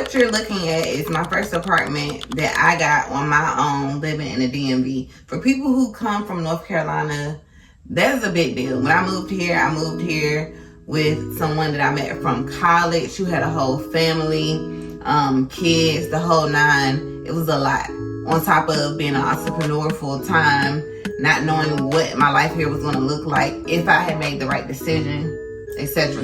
what you're looking at is my first apartment that I got on my own living in the DMV. For people who come from North Carolina, that's a big deal. When I moved here with someone that I met from college who had a whole family, kids, the whole nine. It was a lot. On top of being an entrepreneur full time, not knowing what my life here was going to look like, if I had made the right decision, etc.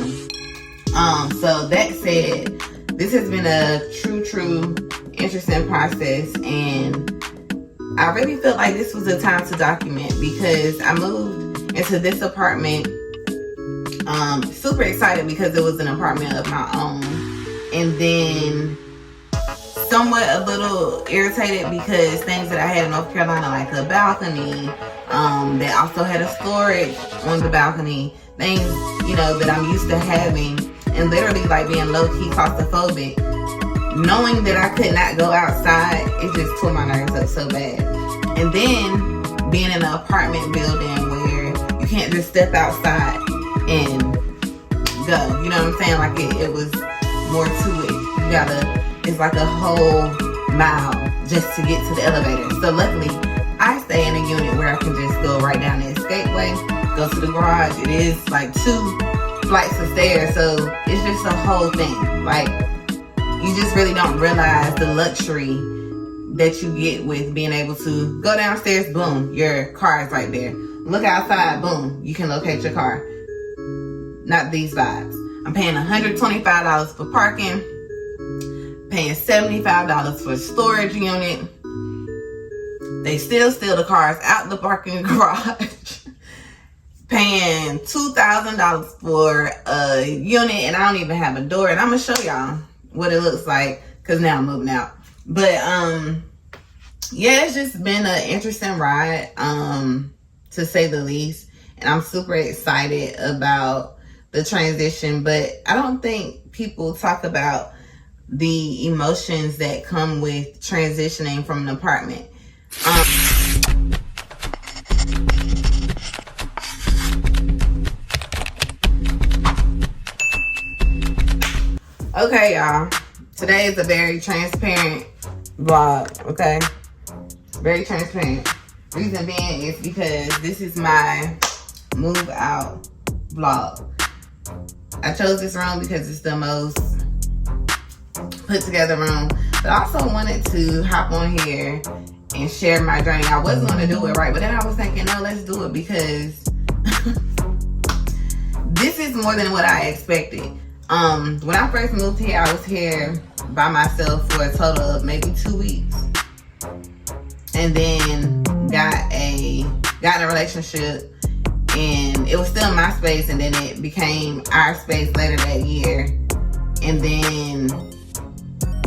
So that said, this has been a true interesting process, and I really felt like this was a time to document, because I moved into this apartment super excited because it was an apartment of my own, and then somewhat a little irritated because things that I had in North Carolina, like a balcony, that also had a storage on the balcony, things, you know, that I'm used to having, and literally like being low-key claustrophobic, knowing that I could not go outside, it just tore my nerves up so bad. And then being in an apartment building where you can't just step outside and go, you know what I'm saying? Like it was more to it. You gotta, it's like a whole mile just to get to the elevator. So luckily, I stay in a unit where I can just go right down the escapeway, go to the garage. It is like 2 flights of stairs, so it's just a whole thing. Like, you just really don't realize the luxury that you get with being able to go downstairs, boom, your car is right there. Look outside, boom, you can locate your car. Not these vibes. I'm paying $125 for parking, paying $75 for a storage unit. They still steal the cars out the parking garage. Paying $2,000 for a unit, and I don't even have a door. And I'm gonna show y'all what it looks like, because now I'm moving out. But yeah, it's just been an interesting ride, to say the least. And I'm super excited about the transition, but I don't think people talk about the emotions that come with transitioning from an apartment. Okay, y'all. Today is a very transparent vlog, okay? Very transparent. Reason being is because this is my move out vlog. I chose this room because it's the most put together room, but I also wanted to hop on here and share my journey. I wasn't going to do it, right? But then I was thinking, no, let's do it, because this is more than what I expected. When I first moved here, I was here by myself for a total of maybe 2 weeks, and then got in a relationship, and it was still my space, and then it became our space later that year, and then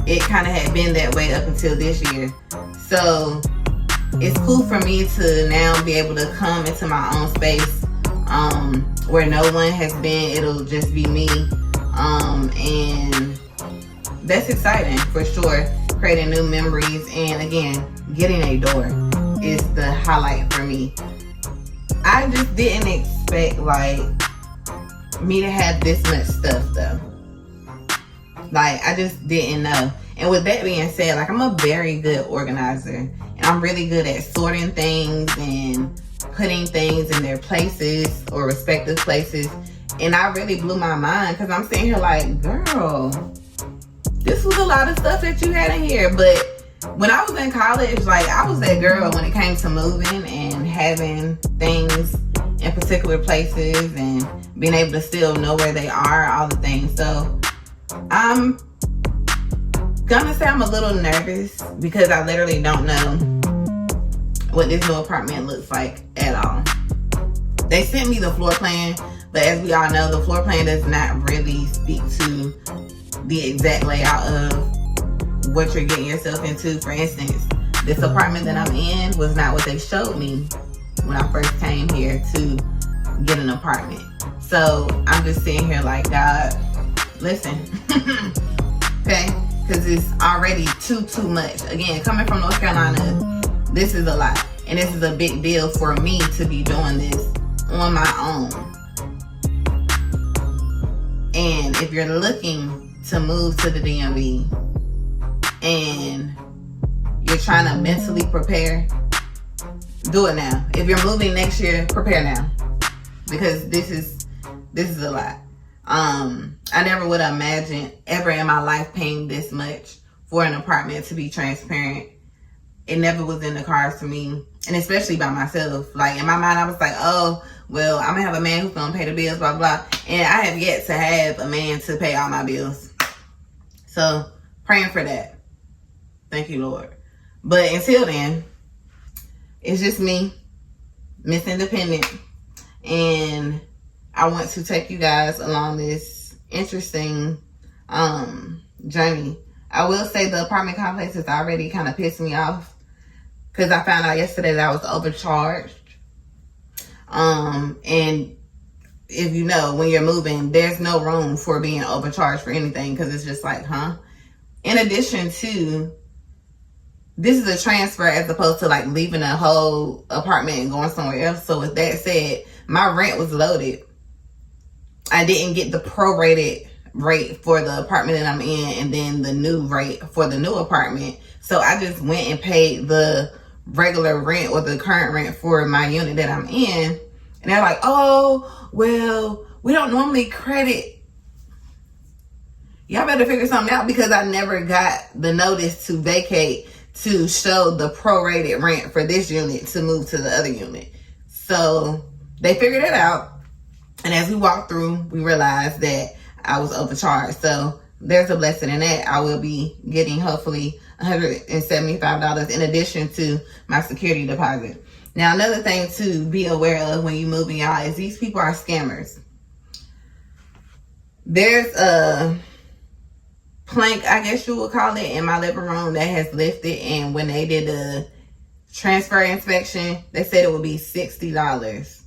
it kind of had been that way up until this year. So it's cool for me to now be able to come into my own space, where no one has been. It'll just be me, and that's exciting for sure. Creating new memories, and again, getting a door is the highlight for me. I just didn't expect like me to have this much stuff though. Like, I just didn't know. And with that being said, like, I'm a very good organizer, and I'm really good at sorting things and putting things in their places or respective places. And I really blew my mind, because I'm sitting here like, girl, this was a lot of stuff that you had in here. But when I was in college, like, I was that girl when it came to moving and having things in particular places and being able to still know where they are, all the things. So I'm gonna say I'm a little nervous, because I literally don't know what this new apartment looks like at all. They sent me the floor plan, but as we all know, the floor plan does not really speak to the exact layout of what you're getting yourself into. For instance, this apartment that I'm in was not what they showed me when I first came here to get an apartment. So I'm just sitting here like, God, listen, okay? Because it's already too much. Again, coming from North Carolina, this is a lot. And this is a big deal for me to be doing this on my own. And if you're looking to move to the DMV, trying to mentally prepare, do it now. If you're moving next year, prepare now, because this is a lot. I never would have imagined ever in my life paying this much for an apartment, to be transparent. It never was in the cards for me, and especially by myself. Like, in my mind, I was like, oh, well, I'm gonna have a man who's gonna pay the bills, blah, blah. And I have yet to have a man to pay all my bills. So, praying for that. Thank you, Lord. But until then, it's just me, Miss Independent. And I want to take you guys along this interesting journey. I will say the apartment complex has already kind of pissed me off, because I found out yesterday that I was overcharged. And if you know, when you're moving, there's no room for being overcharged for anything, because it's just like, huh? In addition to, this is a transfer as opposed to like leaving a whole apartment and going somewhere else. So with that said, my rent was loaded. I didn't get the prorated rate for the apartment that I'm in, and then the new rate for the new apartment. So I just went and paid the regular rent, or the current rent, for my unit that I'm in. And they're like, oh, well, we don't normally credit. Y'all better figure something out, because I never got the notice to vacate to show the prorated rent for this unit to move to the other unit. So they figured it out. And as we walked through, we realized that I was overcharged. So there's a blessing in that. I will be getting hopefully $175 in addition to my security deposit. Now, another thing to be aware of when you moving, y'all, is these people are scammers. There's a plank, I guess you would call it, in my living room that has lifted, and when they did the transfer inspection, they said it would be $60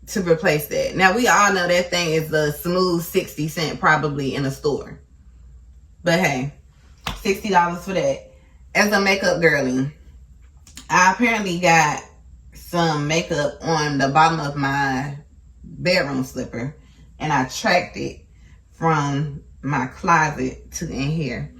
to replace that. Now, we all know that thing is a smooth 60 cents probably in a store. But hey, $60 for that. As a makeup girly, I apparently got some makeup on the bottom of my bedroom slipper, and I tracked it from my closet to in here.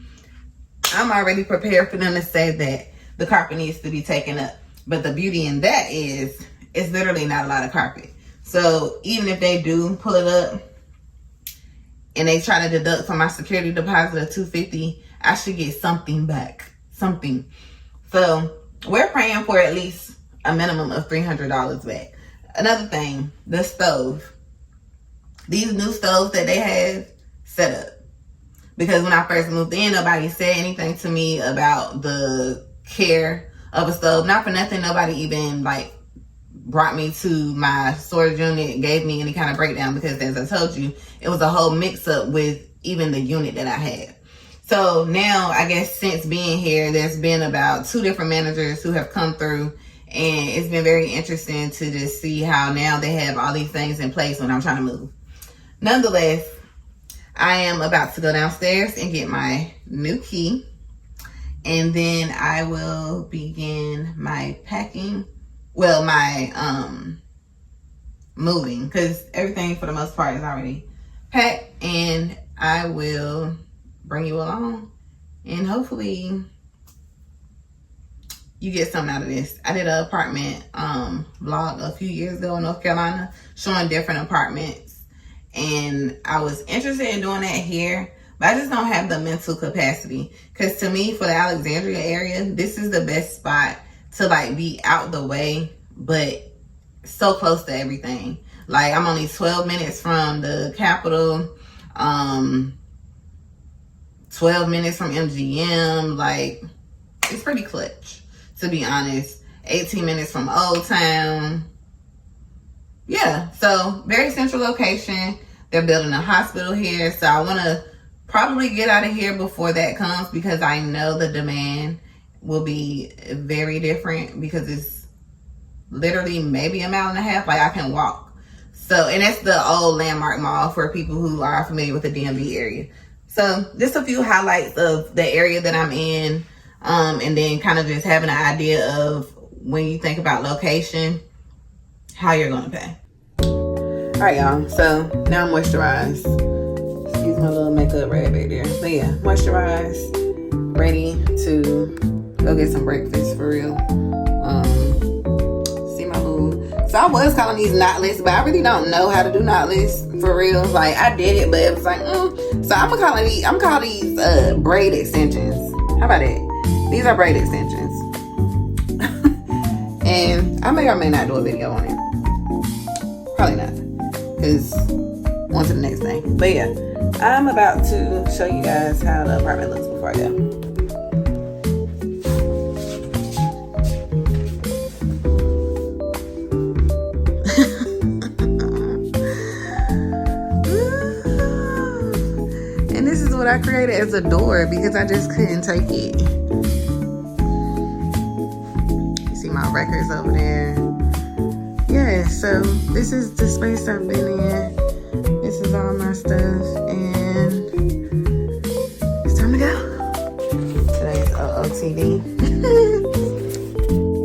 I'm already prepared for them to say that the carpet needs to be taken up. But the beauty in that is, it's literally not a lot of carpet. So even if they do pull it up and they try to deduct from my security deposit of $250, I should get something back. Something. So we're praying for at least a minimum of $300 back. Another thing, the stove. These new stoves that they have set up. Because when I first moved in, nobody said anything to me about the care of a stove. Not for nothing, nobody even like brought me to my storage unit, gave me any kind of breakdown, because as I told you, it was a whole mix up with even the unit that I had. So now, I guess since being here, there's been about 2 different managers who have come through, and it's been very interesting to just see how now they have all these things in place when I'm trying to move. Nonetheless, I am about to go downstairs and get my new key, and then I will begin my packing. Well, my moving, because everything for the most part is already packed, and I will bring you along, and hopefully you get something out of this. I did an apartment vlog a few years ago in North Carolina, showing different apartments, and I was interested in doing that here, but I just don't have the mental capacity, because to me, for the Alexandria area, this is the best spot to like be out the way, but so close to everything. Like, I'm only 12 minutes from the Capitol, 12 minutes from MGM. Like, it's pretty clutch, to be honest. 18 minutes from Old Town. Yeah, so very central location. They're building a hospital here, so I want to probably get out of here before that comes, because I know the demand will be very different, because it's literally maybe a mile and a half. Like, I can walk. So, and that's the old Landmark Mall for people who are familiar with the DMV area. So just a few highlights of the area that I'm in, and then kind of just having an idea of, when you think about location, how you're going to pay. All right, y'all. So now I'm moisturized. Excuse my little makeup right back there. But yeah, moisturized, ready to go get some breakfast for real. See my boo. So I was calling these knotless, but I really don't know how to do knotless for real. Like I did it, but it was like, So I'm calling these braid extensions. How about that? These are braid extensions. And I may or may not do a video on it. Probably not. Because on to the next thing. But yeah, I'm about to show you guys how the apartment looks before I go. And this is what I created as a door because I just couldn't take it. You see my records over there. Yeah, so this is the space I've been in. This is all my stuff, and it's time to go. Today's OOTD.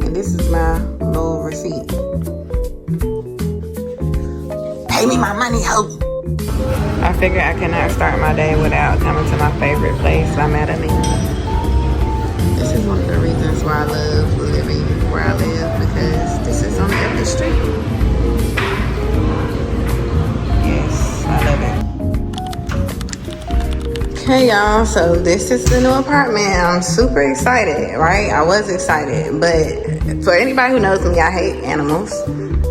And this is my little receipt. Pay me my money, ho! I figured I cannot start my day without coming to my favorite place, I'm at This is one of the reasons why I love living where I live, because this is on the other street. Yes, I love it. Okay, y'all, so this is the new apartment. I'm super excited, right? I was excited, but for anybody who knows me, I hate animals.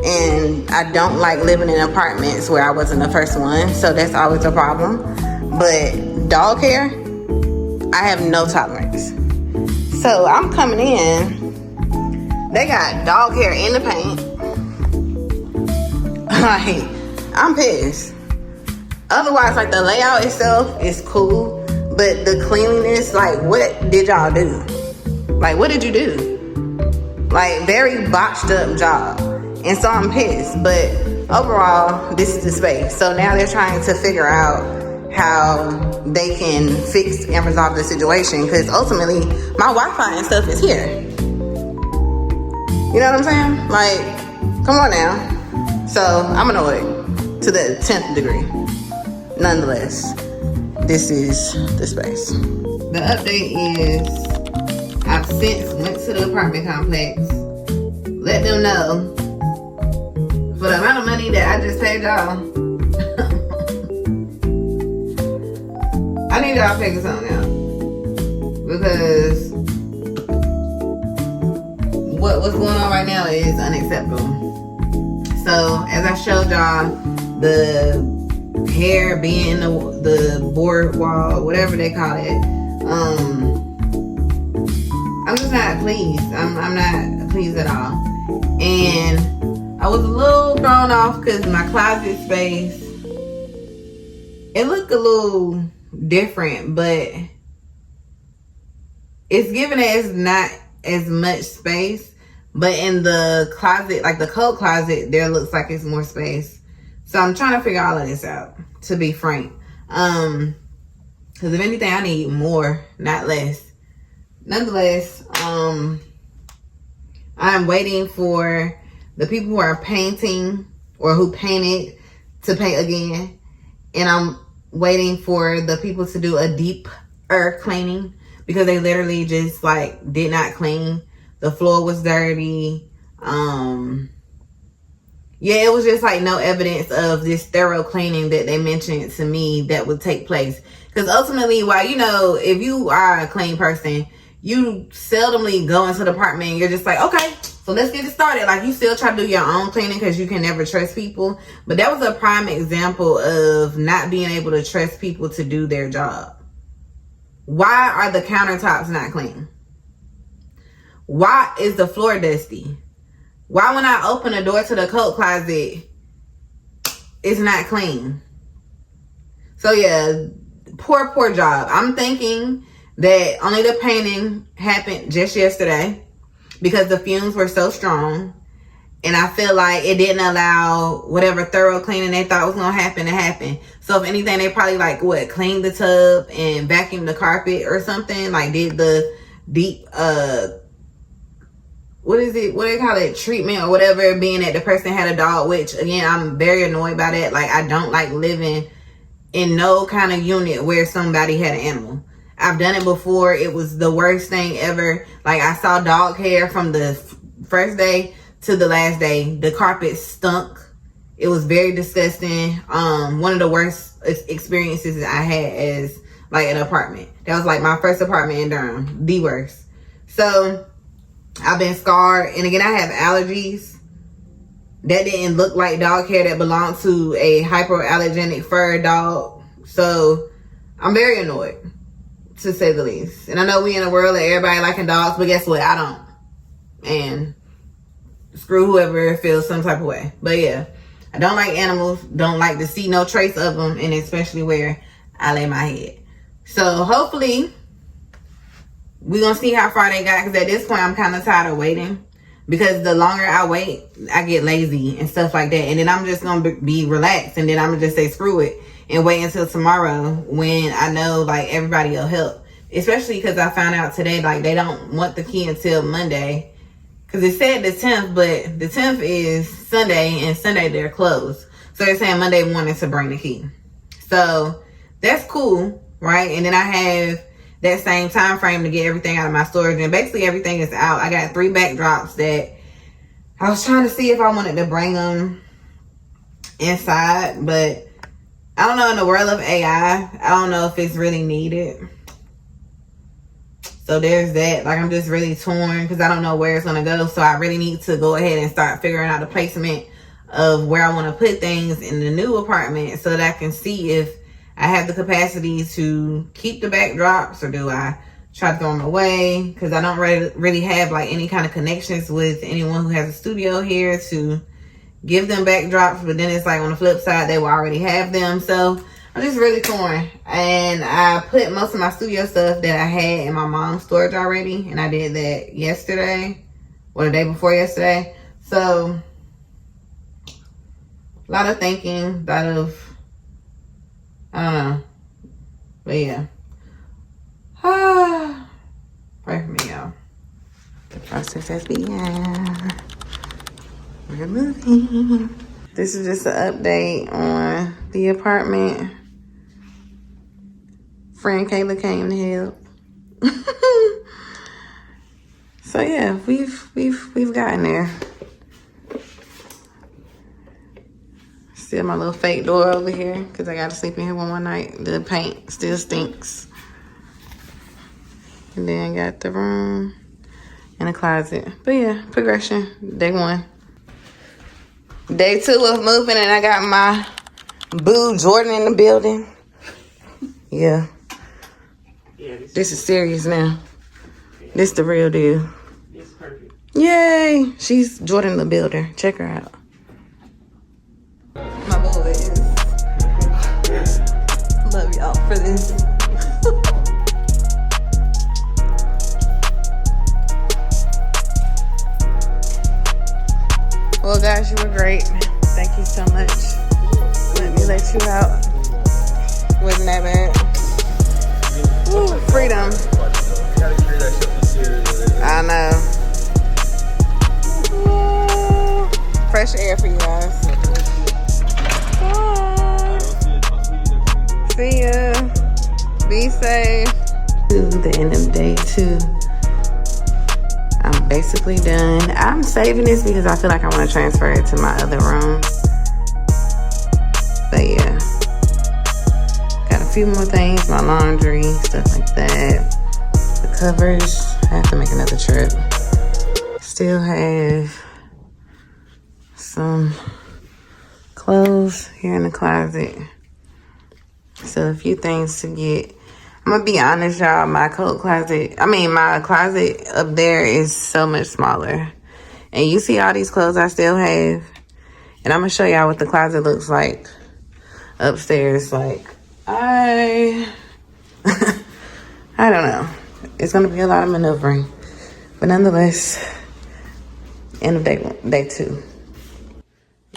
And I don't like living in apartments where I wasn't the first one, so that's always a problem. But dog hair, I have no tolerance. So I'm coming in, they got dog hair in the paint. Like, I'm pissed. Otherwise, like the layout itself is cool, but the cleanliness, like what did y'all do? Like what did you do? Like very botched up job. And so I'm pissed, but overall, this is the space. So now they're trying to figure out how they can fix and resolve the situation, because ultimately, my Wi-Fi and stuff is here. You know what I'm saying? Like, come on now. So I'm annoyed to the 10th degree. Nonetheless, this is the space. The update is I've since went to the apartment complex, let them know for the amount of money that I just paid y'all. I need y'all to figure something out, because what's going on right now is unacceptable. So as I showed y'all, the hair being the board wall, whatever they call it, I'm just not pleased. I'm not pleased at all. And I was a little thrown off because my closet space, it looked a little different, but it's given as not as much space. But in the closet, like the coat closet, there looks like it's more space. So I'm trying to figure all of this out, to be frank. Because if anything, I need more, not less. Nonetheless, I'm waiting for the people who are painting or who painted to paint again. And I'm waiting for the people to do a deeper cleaning, because they literally just like did not clean. The floor was dirty. Yeah, it was just like no evidence of this thorough cleaning that they mentioned to me that would take place. Because ultimately, while, you know, if you are a clean person, you seldomly go into the apartment and you're just like, okay, so let's get it started. Like, you still try to do your own cleaning because you can never trust people. But that was a prime example of not being able to trust people to do their job. Why are the countertops not clean? Why is the floor dusty? Why when I open the door to the coat closet, it's not clean? So yeah, poor job. I'm thinking that only the painting happened just yesterday because the fumes were so strong. And I feel like it didn't allow whatever thorough cleaning they thought was going to happen. So if anything, they probably like cleaned the tub and vacuumed the carpet or something. Like did the deep, what do they call it? Treatment or whatever, being that the person had a dog, which again, I'm very annoyed by that. Like, I don't like living in no kind of unit where somebody had an animal. I've done it before. It was the worst thing ever. Like, I saw dog hair from the first day to the last day. The carpet stunk. It was very disgusting. One of the worst experiences I had as like an apartment. That was like my first apartment in Durham. The worst. So I've been scarred. And again, I have allergies. That didn't look like dog hair that belonged to a hypoallergenic fur dog. So I'm very annoyed, to say the least. And I know we in a world of everybody liking dogs, but guess what? I don't. And screw whoever feels some type of way. But yeah, I don't like animals. Don't like to see no trace of them, and especially where I lay my head. So hopefully we're going to see how far they got, because at this point I'm kind of tired of waiting. Because the longer I wait, I get lazy and stuff like that. And then I'm just going to be relaxed. And then I'm going to just say screw it and wait until tomorrow when I know like everybody will help. Especially because I found out today like they don't want the key until Monday. Because it said the 10th, but the 10th is Sunday, and Sunday they're closed. So they're saying Monday morning to bring the key. So that's cool, right? And then I have that same time frame to get everything out of my storage, and basically everything is out. I got 3 backdrops that I was trying to see if I wanted to bring them inside, but I don't know, in the world of AI, I don't know if it's really needed. So there's that. Like, I'm just really torn because I don't know where it's going to go. So I really need to go ahead and start figuring out the placement of where I want to put things in the new apartment so that I can see if I have the capacity to keep the backdrops, or do I try to throw them away? Because I don't really have like any kind of connections with anyone who has a studio here to give them backdrops. But then it's like on the flip side, they will already have them. So I'm just really torn. And I put most of my studio stuff that I had in my mom's storage already. And I did that yesterday, or the day before yesterday. So a lot of thinking, a lot of, I don't know. But yeah. Pray for me, y'all. The process has begun. We're moving. This is just an update on the apartment. Friend Kayla came to help. So yeah, we've gotten there. Still my little fake door over here because I got to sleep in here one more night. The paint still stinks. And then got the room and a closet. But yeah, progression. Day 1. Day 2 of moving, and I got my boo Jordan in the building. Yeah. This is serious now. This the real deal. It's perfect. Yay! She's Jordan the builder. Check her out. My boys. Love y'all for this. Well, guys, you were great. Thank you so much. Let me let you out. Wasn't that bad? Woo, freedom. I know. Woo. Fresh air for you guys. Bye. See ya. Be safe. To the end of day 2. I'm basically done. I'm saving this because I feel like I want to transfer it to my other room. But yeah. Got a few more things. My laundry, stuff like that. The covers. I have to make another trip. Still have some clothes here in the closet. So a few things to get. I'm gonna be honest, y'all, my closet up there is so much smaller. And you see all these clothes I still have. And I'm gonna show y'all what the closet looks like upstairs. Like, I don't know. It's gonna be a lot of maneuvering. But nonetheless, end of day 2.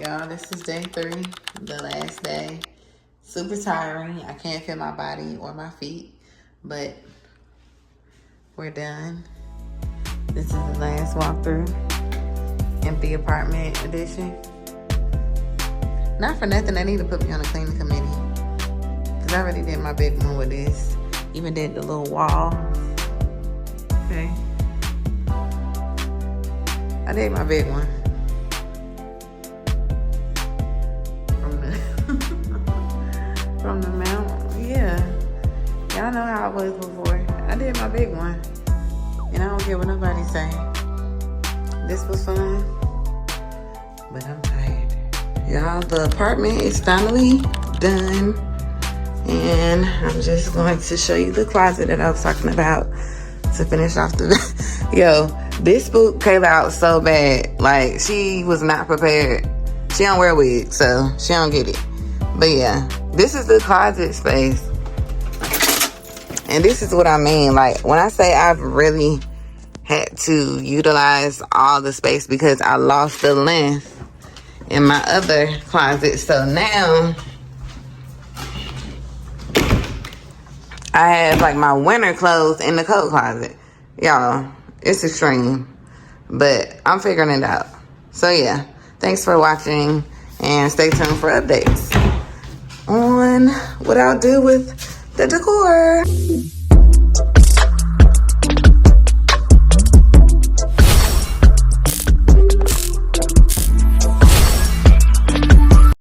Y'all, this is day 3, the last day. Super tiring. I can't feel my body or my feet. But we're done. This is the last walkthrough. Empty apartment edition. Not for nothing, they need to put me on a cleaning committee. Because I already did my big one with this. Even did the little wall. Okay. I did my big one. From the mount. Yeah. Y'all know how it was before. I did my big one. And I don't care what nobody say. This was fun. But I'm tired. Y'all, the apartment is finally done. And I'm just going to show you the closet that I was talking about to finish off the yo, this spook came out so bad. Like, she was not prepared. She don't wear wigs, so she don't get it. But yeah, this is the closet space. And this is what I mean. Like, when I say I've really had to utilize all the space because I lost the length in my other closet. So now I have like my winter clothes in the coat closet. Y'all, it's extreme, but I'm figuring it out. So yeah, thanks for watching and stay tuned for updates on what I'll do with the decor.